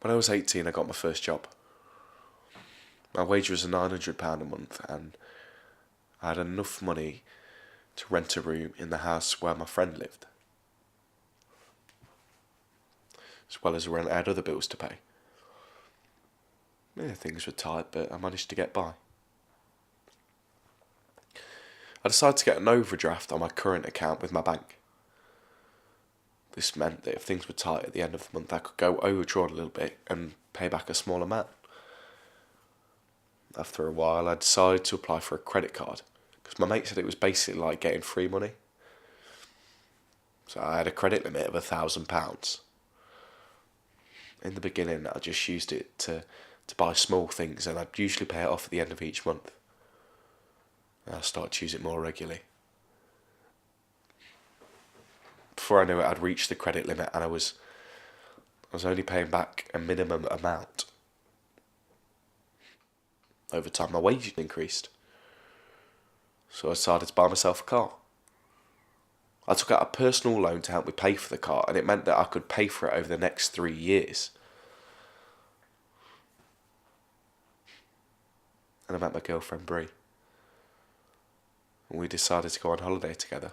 When I was 18, I got my first job. My wage was £900 a month, and I had enough money to rent a room in the house where my friend lived, as well as rent. I had other bills to pay. Yeah, things were tight, but I managed to get by. I decided to get an overdraft on my current account with my bank. This meant that if things were tight at the end of the month, I could go overdrawn a little bit and pay back a small amount. After a while, I decided to apply for a credit card, because my mate said it was basically like getting free money. So I had a credit limit of £1,000. In the beginning, I just used it to buy small things, and I'd usually pay it off at the end of each month. And I started to use it more regularly. Before I knew it, I'd reached the credit limit, and I was only paying back a minimum amount. Over time, my wage increased, so I decided to buy myself a car. I took out a personal loan to help me pay for the car, and it meant that I could pay for it over the next 3 years. And I met my girlfriend Brie, and we decided to go on holiday together.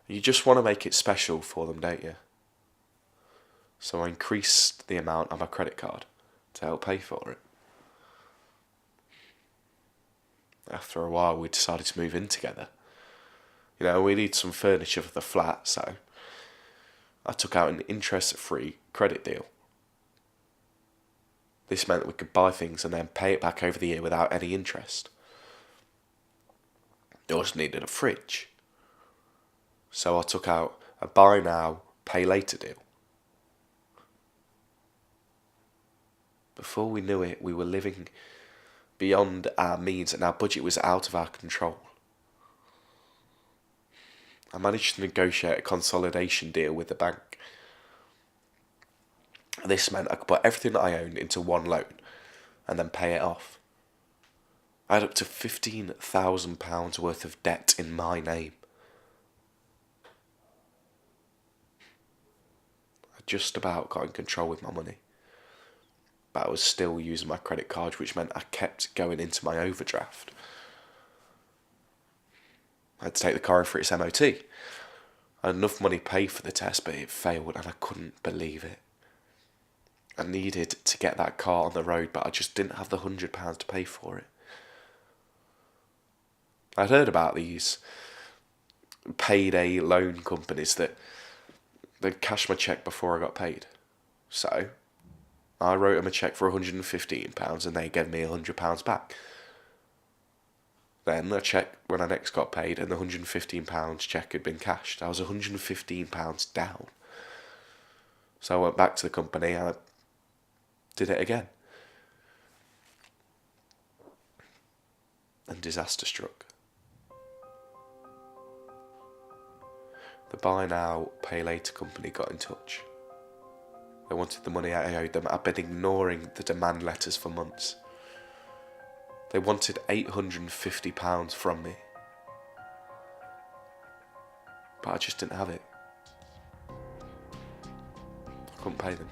You just want to make it special for them, don't you? So I increased the amount on my credit card to help pay for it. After a while, we decided to move in together. We need some furniture for the flat, so I took out an interest-free credit deal. This meant that we could buy things and then pay it back over the year without any interest. I also needed a fridge, so I took out a buy now, pay later deal. Before we knew it, we were living beyond our means, and our budget was out of our control. I managed to negotiate a consolidation deal with the bank. This meant I could put everything that I owned into one loan and then pay it off. I had up to £15,000 worth of debt in my name. I just about got in control with my money, but I was still using my credit card, which meant I kept going into my overdraft. I had to take the car in for its MOT. I had enough money paid for the test, but it failed, and I couldn't believe it. I needed to get that car on the road, but I just didn't have the £100 to pay for it. I'd heard about these payday loan companies that they'd cash my cheque before I got paid. So I wrote them a cheque for £115 and they gave me £100 back. Then I checked when I next got paid and the £115 cheque had been cashed. I was £115 down. So I went back to the company and I did it again. And disaster struck. The buy now, pay later company got in touch. They wanted the money I owed them. I'd been ignoring the demand letters for months. They wanted £850 from me. But I just didn't have it. I couldn't pay them.